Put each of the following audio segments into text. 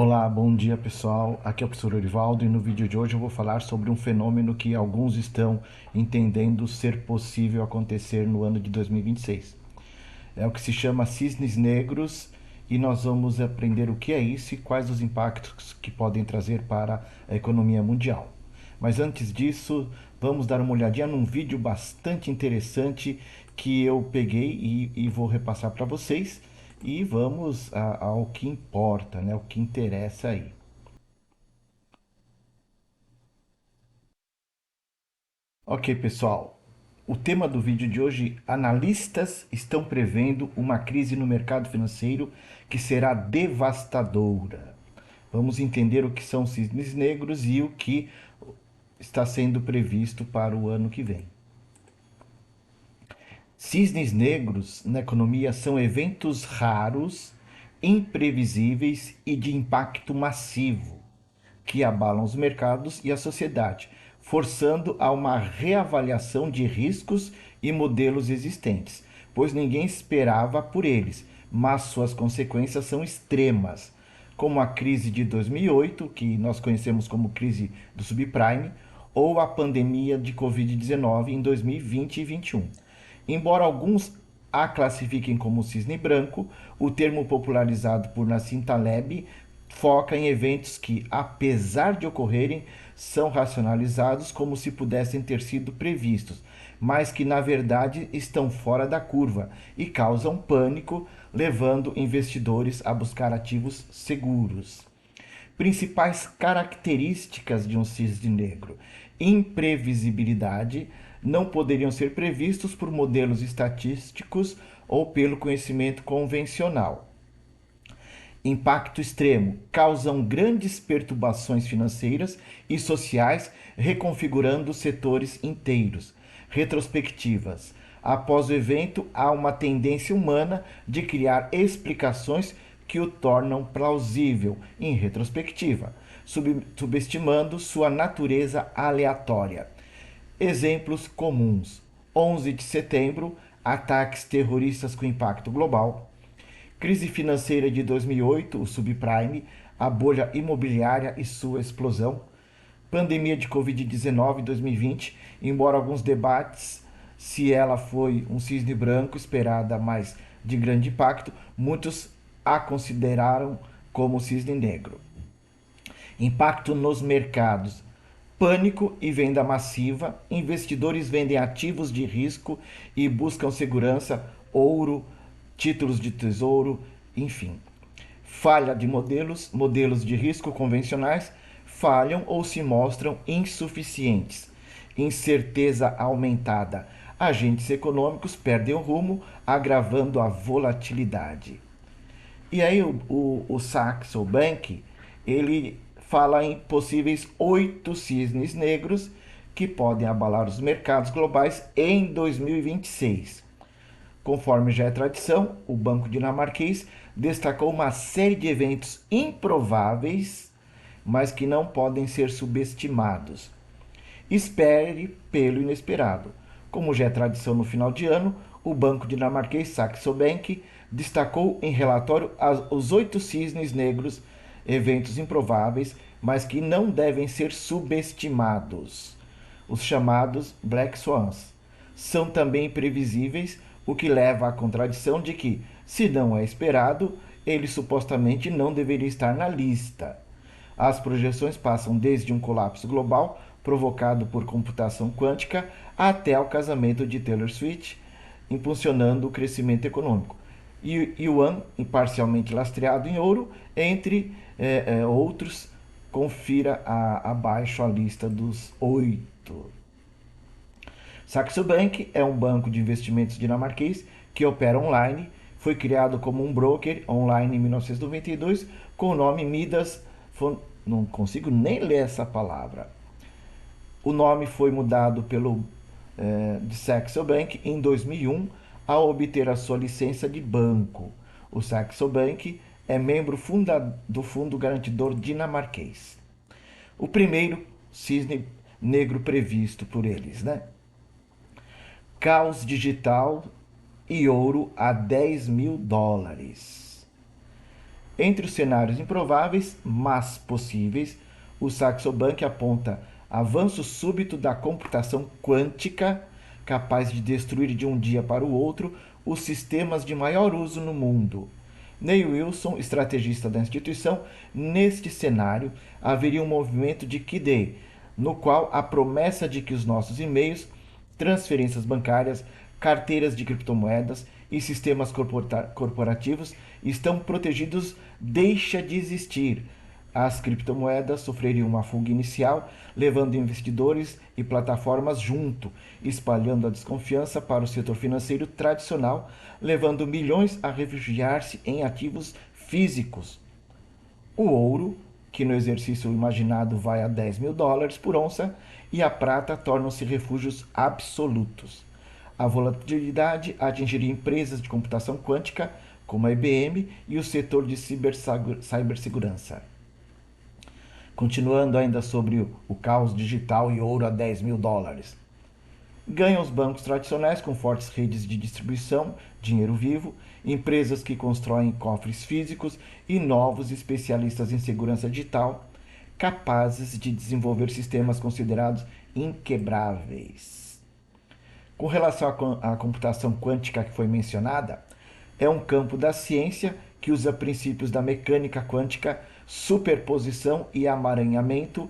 Olá, bom dia pessoal. Aqui é o professor Orivaldo e no vídeo de hoje eu vou falar sobre um fenômeno que alguns estão entendendo ser possível acontecer no ano de 2026. É o que se chama cisnes negros e nós vamos aprender o que é isso e quais os impactos que podem trazer para a economia mundial. Mas antes disso, vamos dar uma olhadinha num vídeo bastante interessante que eu peguei e vou repassar para vocês. E vamos ao que importa, né? O que interessa aí. Ok, pessoal. O tema do vídeo de hoje: analistas estão prevendo uma crise no mercado financeiro que será devastadora. Vamos entender o que são cisnes negros e o que está sendo previsto para o ano que vem. Cisnes negros na economia são eventos raros, imprevisíveis e de impacto massivo que abalam os mercados e a sociedade, forçando a uma reavaliação de riscos e modelos existentes, pois ninguém esperava por eles, mas suas consequências são extremas, como a crise de 2008, que nós conhecemos como crise do subprime, ou a pandemia de Covid-19 em 2020 e 2021. Embora alguns a classifiquem como cisne branco, o termo popularizado por Nassim Taleb foca em eventos que, apesar de ocorrerem, são racionalizados como se pudessem ter sido previstos, mas que na verdade estão fora da curva e causam pânico, levando investidores a buscar ativos seguros. Principais características de um cisne negro: imprevisibilidade, não poderiam ser previstos por modelos estatísticos ou pelo conhecimento convencional. Impacto extremo, causam grandes perturbações financeiras e sociais, reconfigurando setores inteiros. Retrospectivas. Após o evento, há uma tendência humana de criar explicações que o tornam plausível em retrospectiva, subestimando sua natureza aleatória. Exemplos comuns: 11 de setembro, ataques terroristas com impacto global; crise financeira de 2008, o subprime, a bolha imobiliária e sua explosão; pandemia de Covid-19 em 2020, embora alguns debates se ela foi um cisne branco esperada, mas de grande impacto, muitos a consideraram como cisne negro. Impacto nos mercados: pânico e venda massiva, investidores vendem ativos de risco e buscam segurança, ouro, títulos de tesouro, enfim. Falha de modelos, modelos de risco convencionais falham ou se mostram insuficientes. Incerteza aumentada, agentes econômicos perdem o rumo, agravando a volatilidade. E aí o Saxo Bank, ele fala em possíveis 8 cisnes negros que podem abalar os mercados globais em 2026. Conforme já é tradição, o Banco Dinamarquês destacou uma série de eventos improváveis, mas que não podem ser subestimados. Espere pelo inesperado. Como já é tradição no final de ano, o banco dinamarquês Saxo Bank destacou em relatório os 8 cisnes negros, eventos improváveis, mas que não devem ser subestimados. Os chamados Black Swans são também previsíveis, o que leva à contradição de que, se não é esperado, ele supostamente não deveria estar na lista. As projeções passam desde um colapso global provocado por computação quântica até o casamento de Taylor Swift, impulsionando o crescimento econômico. E yuan, parcialmente lastreado em ouro, entre outros, confira abaixo a lista dos 8. Saxo Bank é um banco de investimentos dinamarquês que opera online. Foi criado como um broker online em 1992 com o nome Midas. Não consigo nem ler essa palavra. O nome foi mudado pelo de Saxo Bank em 2001 ao obter a sua licença de banco. O Saxo Bank é membro do Fundo Garantidor Dinamarquês. O primeiro cisne negro previsto por eles, né? Caos digital e ouro a 10 mil dólares. Entre os cenários improváveis, mas possíveis, o Saxo Bank aponta avanço súbito da computação quântica, capaz de destruir de um dia para o outro os sistemas de maior uso no mundo. Neil Wilson, estrategista da instituição, neste cenário haveria um movimento de Kidei, no qual a promessa de que os nossos e-mails, transferências bancárias, carteiras de criptomoedas e sistemas corporativos estão protegidos deixa de existir. As criptomoedas sofreriam uma fuga inicial, levando investidores e plataformas junto, espalhando a desconfiança para o setor financeiro tradicional, levando milhões a refugiar-se em ativos físicos. O ouro, que no exercício imaginado vai a $10.000 por onça, e a prata tornam-se refúgios absolutos. A volatilidade atingiria empresas de computação quântica, como a IBM, e o setor de cibersegurança. Continuando ainda sobre o caos digital e ouro a $10.000. Ganham os bancos tradicionais com fortes redes de distribuição, dinheiro vivo, empresas que constroem cofres físicos e novos especialistas em segurança digital, capazes de desenvolver sistemas considerados inquebráveis. Com relação à computação quântica que foi mencionada, é um campo da ciência que usa princípios da mecânica quântica, superposição e amaranhamento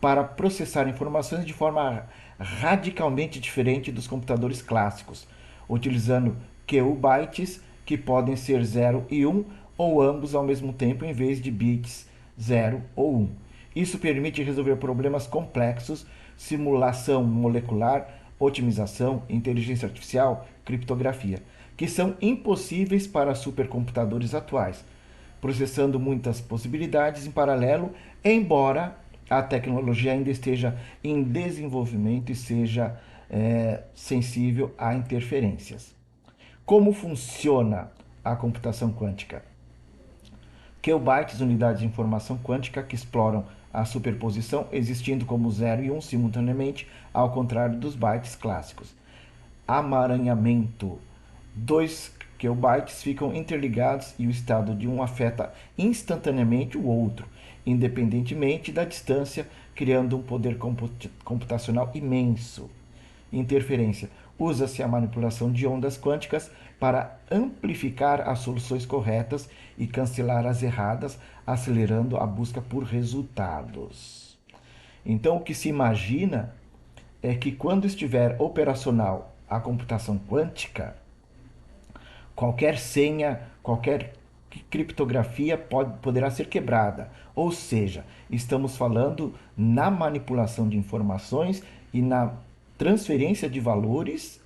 para processar informações de forma radicalmente diferente dos computadores clássicos, utilizando qubits que podem ser 0 e 1 ou ambos ao mesmo tempo em vez de bits 0 ou 1. Isso permite resolver problemas complexos, simulação molecular, otimização, inteligência artificial, criptografia, que são impossíveis para supercomputadores atuais, processando muitas possibilidades em paralelo, embora a tecnologia ainda esteja em desenvolvimento e seja sensível a interferências. Como funciona a computação quântica? Qubits, unidades de informação quântica que exploram a superposição, existindo como 0 e 1 simultaneamente, ao contrário dos bytes clássicos. Amaranhamento. 2 qubits ficam interligados e o estado de um afeta instantaneamente o outro, independentemente da distância, criando um poder computacional imenso. Interferência. Usa-se a manipulação de ondas quânticas para amplificar as soluções corretas e cancelar as erradas, acelerando a busca por resultados. Então, o que se imagina é que quando estiver operacional a computação quântica, qualquer senha, qualquer criptografia poderá ser quebrada. Ou seja, estamos falando na manipulação de informações e na transferência de valores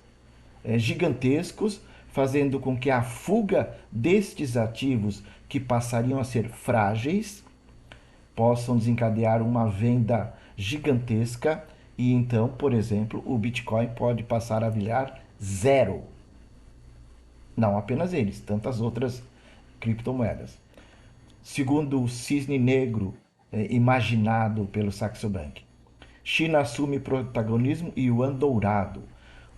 gigantescos, fazendo com que a fuga destes ativos que passariam a ser frágeis possam desencadear uma venda gigantesca e então, por exemplo, o Bitcoin pode passar a virar zero. Não apenas eles, tantas outras criptomoedas. Segundo o cisne negro imaginado pelo Saxo Bank, China assume protagonismo e yuan dourado.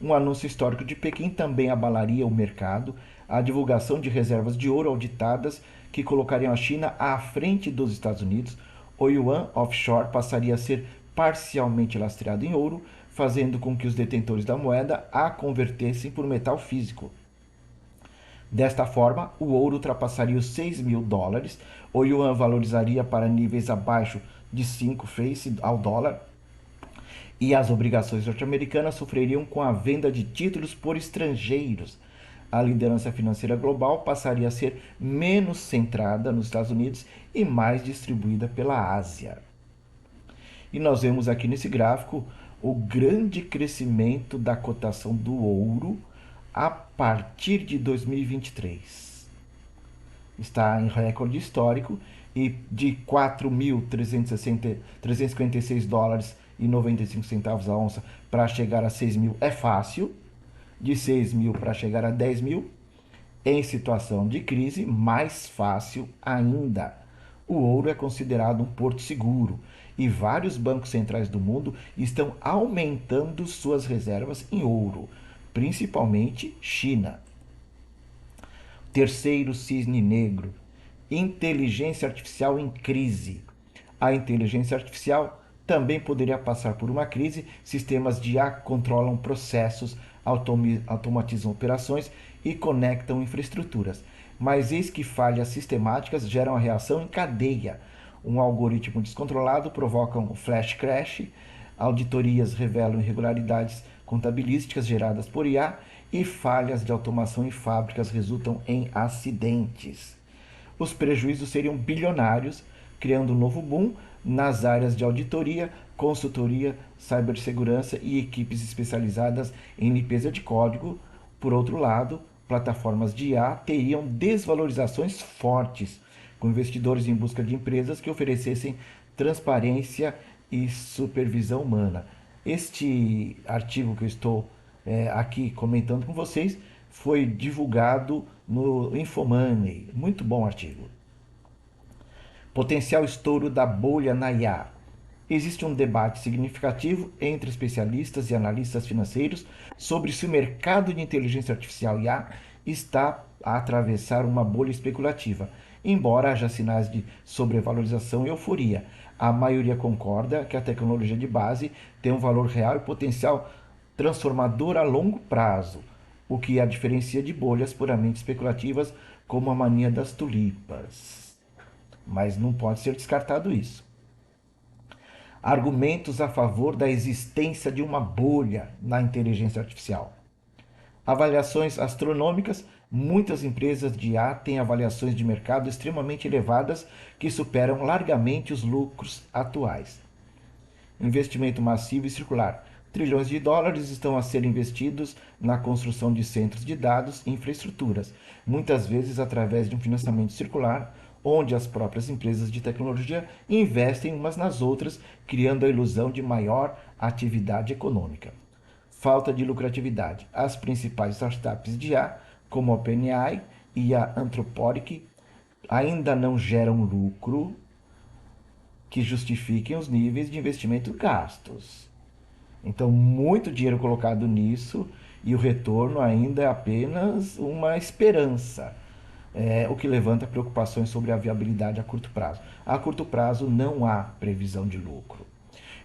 Um anúncio histórico de Pequim também abalaria o mercado, a divulgação de reservas de ouro auditadas que colocariam a China à frente dos Estados Unidos. O yuan offshore passaria a ser parcialmente lastreado em ouro, fazendo com que os detentores da moeda a convertessem por metal físico. Desta forma, o ouro ultrapassaria os $6.000, o yuan valorizaria para níveis abaixo de 5 face ao dólar, e as obrigações norte-americanas sofreriam com a venda de títulos por estrangeiros. A liderança financeira global passaria a ser menos centrada nos Estados Unidos e mais distribuída pela Ásia. E nós vemos aqui nesse gráfico o grande crescimento da cotação do ouro a partir de 2023. Está em recorde histórico e de $4.356,95 a onça para chegar a 6.000 é fácil, de 6.000 para chegar a 10.000, em situação de crise, mais fácil ainda. O ouro é considerado um porto seguro e vários bancos centrais do mundo estão aumentando suas reservas em ouro, principalmente China. Terceiro cisne negro, Inteligência artificial em crise. A inteligência artificial também poderia passar por uma crise. Sistemas de IA controlam processos, automatizam operações e conectam infraestruturas. Mas eis que falhas sistemáticas geram a reação em cadeia. Um algoritmo descontrolado provoca um flash crash, auditorias revelam irregularidades contabilísticas geradas por IA e falhas de automação em fábricas resultam em acidentes. Os prejuízos seriam bilionários, criando um novo boom nas áreas de auditoria, consultoria, cibersegurança e equipes especializadas em limpeza de código. Por outro lado, plataformas de IA teriam desvalorizações fortes, com investidores em busca de empresas que oferecessem transparência e supervisão humana. Este artigo que eu estou aqui comentando com vocês foi divulgado no Infomoney. Muito bom artigo. Potencial estouro da bolha na IA. Existe um debate significativo entre especialistas e analistas financeiros sobre se o mercado de inteligência artificial IA está a atravessar uma bolha especulativa. Embora haja sinais de sobrevalorização e euforia, a maioria concorda que a tecnologia de base tem um valor real e potencial transformador a longo prazo, o que a diferencia de bolhas puramente especulativas como a mania das tulipas. Mas não pode ser descartado isso. Argumentos a favor da existência de uma bolha na inteligência artificial. Avaliações astronômicas. Muitas empresas de IA têm avaliações de mercado extremamente elevadas que superam largamente os lucros atuais. Investimento massivo e circular. Trilhões de dólares estão a ser investidos na construção de centros de dados e infraestruturas, muitas vezes através de um financiamento circular, onde as próprias empresas de tecnologia investem umas nas outras, criando a ilusão de maior atividade econômica. Falta de lucratividade. As principais startups de IA, como a OpenAI e a Anthropic, ainda não geram lucro que justifiquem os níveis de investimento gastos. Então, muito dinheiro colocado nisso e o retorno ainda é apenas uma esperança, o que levanta preocupações sobre a viabilidade a curto prazo. A curto prazo não há previsão de lucro.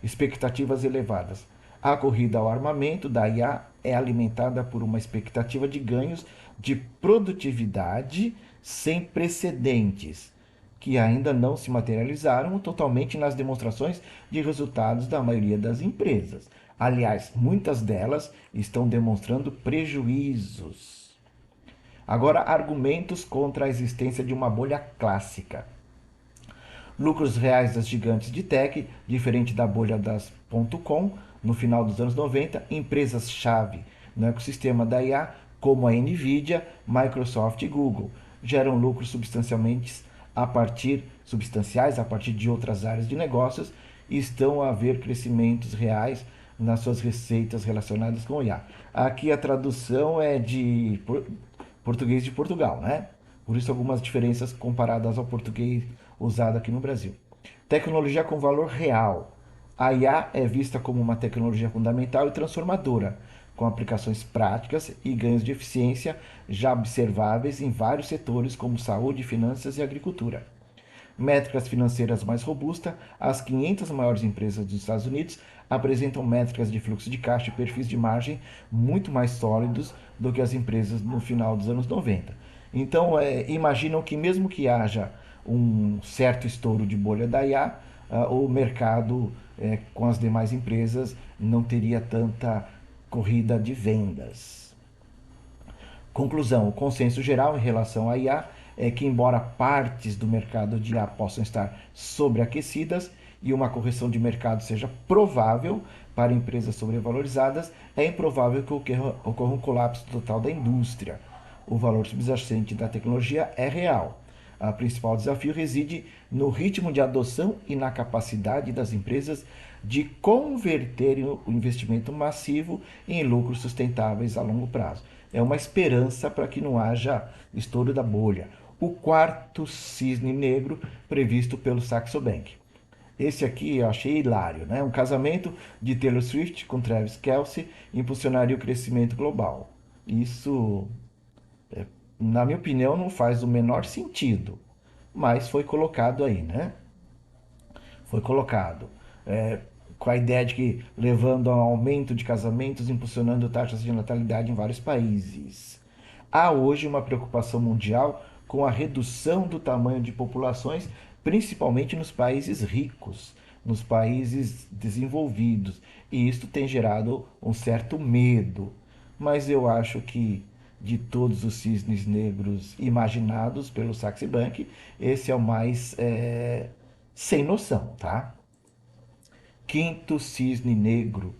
Expectativas elevadas. A corrida ao armamento da IA é alimentada por uma expectativa de ganhos de produtividade sem precedentes, que ainda não se materializaram totalmente nas demonstrações de resultados da maioria das empresas. Aliás, muitas delas estão demonstrando prejuízos. Agora, argumentos contra a existência de uma bolha clássica. Lucros reais das gigantes de tech, diferente da bolha das .com, no final dos anos 90, empresas-chave no ecossistema da IA, como a Nvidia, Microsoft e Google, geram lucros substanciais a partir de outras áreas de negócios e estão a haver crescimentos reais nas suas receitas relacionadas com o IA. Aqui a tradução é de português de Portugal, né? Por isso algumas diferenças comparadas ao português usado aqui no Brasil. Tecnologia com valor real. A IA é vista como uma tecnologia fundamental e transformadora, com aplicações práticas e ganhos de eficiência já observáveis em vários setores como saúde, finanças e agricultura. Métricas financeiras mais robustas. As 500 maiores empresas dos Estados Unidos apresentam métricas de fluxo de caixa e perfis de margem muito mais sólidos do que as empresas no final dos anos 90. Então, imaginam que mesmo que haja um certo estouro de bolha da IA, o mercado com as demais empresas não teria tanta corrida de vendas. Conclusão: o consenso geral em relação à IA é que, embora partes do mercado de IA possam estar sobreaquecidas e uma correção de mercado seja provável para empresas sobrevalorizadas, é improvável que ocorra um colapso total da indústria. O valor subjacente da tecnologia é real. O principal desafio reside no ritmo de adoção e na capacidade das empresas de converterem o investimento massivo em lucros sustentáveis a longo prazo. É uma esperança para que não haja estouro da bolha. O quarto cisne negro previsto pelo Saxo Bank. Esse aqui eu achei hilário, né? Um casamento de Taylor Swift com Travis Kelce impulsionaria o crescimento global. Isso, na minha opinião, não faz o menor sentido. mas foi colocado aí, né? Foi colocado. É, com a ideia de que levando ao aumento de casamentos, impulsionando taxas de natalidade em vários países. Há hoje uma preocupação mundial com a redução do tamanho de populações, principalmente nos países ricos, nos países desenvolvidos. E isto tem gerado um certo medo. Mas eu acho que de todos os cisnes negros imaginados pelo Saxe Bank, esse é o mais sem noção, tá? Quinto cisne negro.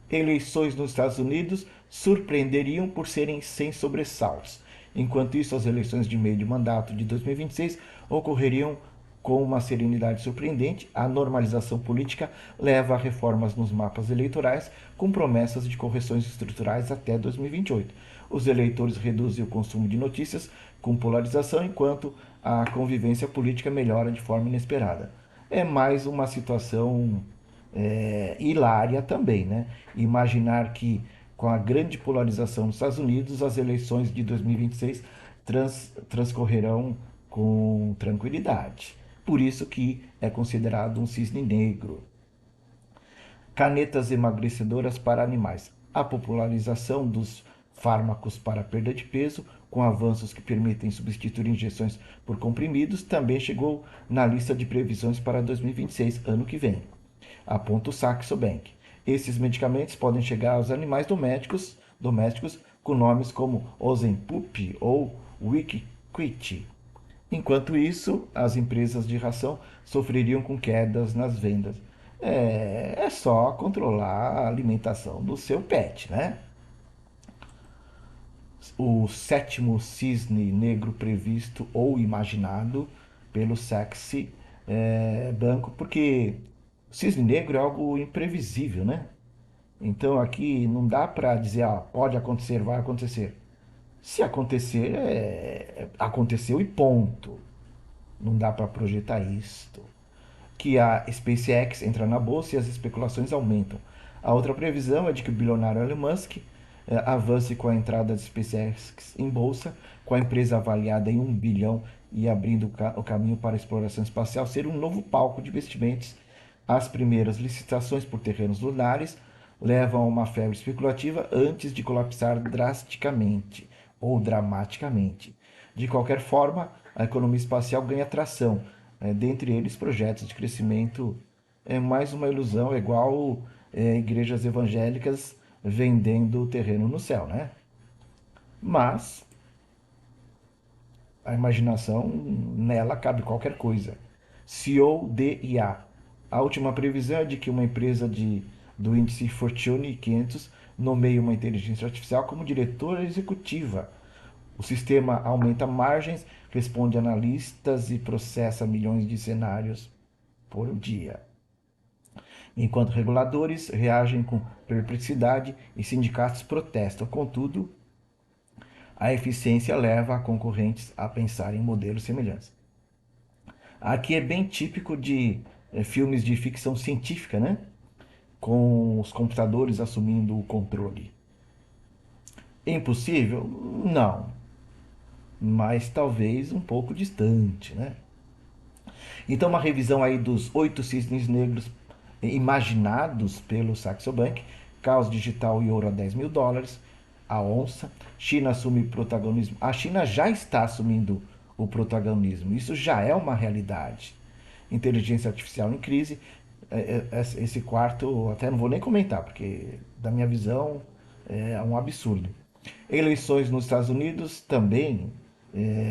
Eleições nos Estados Unidos surpreenderiam por serem sem sobressaltos. Enquanto isso, as eleições de meio de mandato de 2026 ocorreriam com uma serenidade surpreendente. A normalização política leva a reformas nos mapas eleitorais, com promessas de correções estruturais até 2028. Os eleitores reduzem o consumo de notícias com polarização, enquanto a convivência política melhora de forma inesperada. É mais uma situação hilária também, né? Imaginar que com a grande polarização nos Estados Unidos, as eleições de 2026 transcorrerão com tranquilidade. Por isso que é considerado um cisne negro. Canetas emagrecedoras para animais. A popularização dos fármacos para perda de peso, com avanços que permitem substituir injeções por comprimidos, também chegou na lista de previsões para 2026, ano que vem, aponta o Saxo Bank. Esses medicamentos podem chegar aos animais domésticos com nomes como Ozempic ou Wikiquit. Enquanto isso, as empresas de ração sofreriam com quedas nas vendas. É só controlar a alimentação do seu pet, né? O sétimo cisne negro previsto ou imaginado pelo Saxe Banco, porque o cisne negro é algo imprevisível, né? Então aqui não dá para dizer, pode acontecer, vai acontecer. Se acontecer, aconteceu e ponto. Não dá para projetar isto. Que a SpaceX entra na bolsa e as especulações aumentam. A outra previsão é de que o bilionário Elon Musk avance com a entrada da SpaceX em bolsa, com a empresa avaliada em 1 bilhão e abrindo o caminho para a exploração espacial ser um novo palco de investimentos. As primeiras licitações por terrenos lunares levam a uma febre especulativa antes de colapsar drasticamente ou dramaticamente. De qualquer forma, a economia espacial ganha tração, dentre eles projetos de crescimento. É mais uma ilusão, é igual igrejas evangélicas vendendo o terreno no céu, né? Mas a imaginação, nela cabe qualquer coisa. CEO de IA. A última previsão é de que uma empresa do índice Fortune 500 nomeie uma inteligência artificial como diretora executiva. O sistema aumenta margens, responde analistas e processa milhões de cenários por dia. Enquanto reguladores reagem com perplexidade e sindicatos protestam. Contudo, a eficiência leva a concorrentes a pensar em modelos semelhantes. Aqui é bem típico de filmes de ficção científica, né? Com os computadores assumindo o controle. Impossível? Não. Mas talvez um pouco distante, né? Então, uma revisão aí dos 8 cisnes negros imaginados pelo Saxo Bank: caos digital e ouro a US$ 10.000, a onça. China assume protagonismo. A China já está assumindo o protagonismo. Isso já é uma realidade. Inteligência artificial em crise. Esse quarto, até não vou nem comentar, porque da minha visão é um absurdo. Eleições nos Estados Unidos também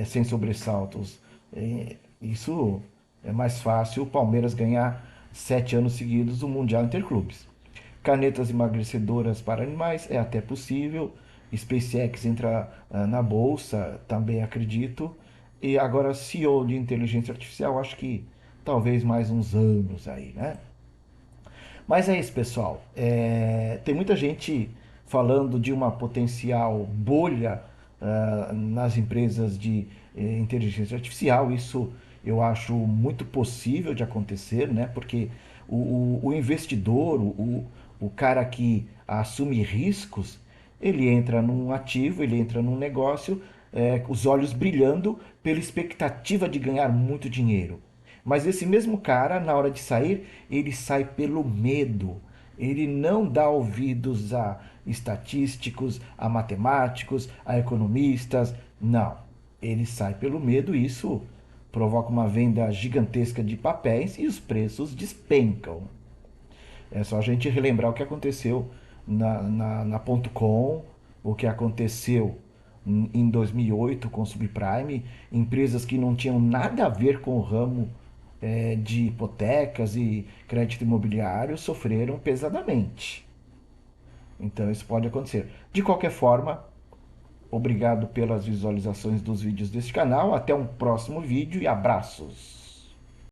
sem sobressaltos. Isso é mais fácil o Palmeiras ganhar 7 anos seguidos o Mundial Interclubes. Canetas emagrecedoras para animais é até possível. SpaceX entra na bolsa, também acredito. E agora CEO de inteligência artificial, acho que talvez mais uns anos aí, né? Mas é isso, pessoal. Tem muita gente falando de uma potencial bolha nas empresas de inteligência artificial. Isso eu acho muito possível de acontecer, né? Porque o investidor, o cara que assume riscos, ele entra num ativo, ele entra num negócio os olhos brilhando pela expectativa de ganhar muito dinheiro. Mas esse mesmo cara, na hora de sair, ele sai pelo medo. Ele não dá ouvidos a estatísticos, a matemáticos, a economistas. Não. Ele sai pelo medo e isso provoca uma venda gigantesca de papéis e os preços despencam. É só a gente relembrar o que aconteceu na ponto .com, o que aconteceu em 2008 com o subprime, empresas que não tinham nada a ver com o ramo de hipotecas e crédito imobiliário sofreram pesadamente. Então isso pode acontecer. De qualquer forma, obrigado pelas visualizações dos vídeos deste canal. Até um próximo vídeo e abraços!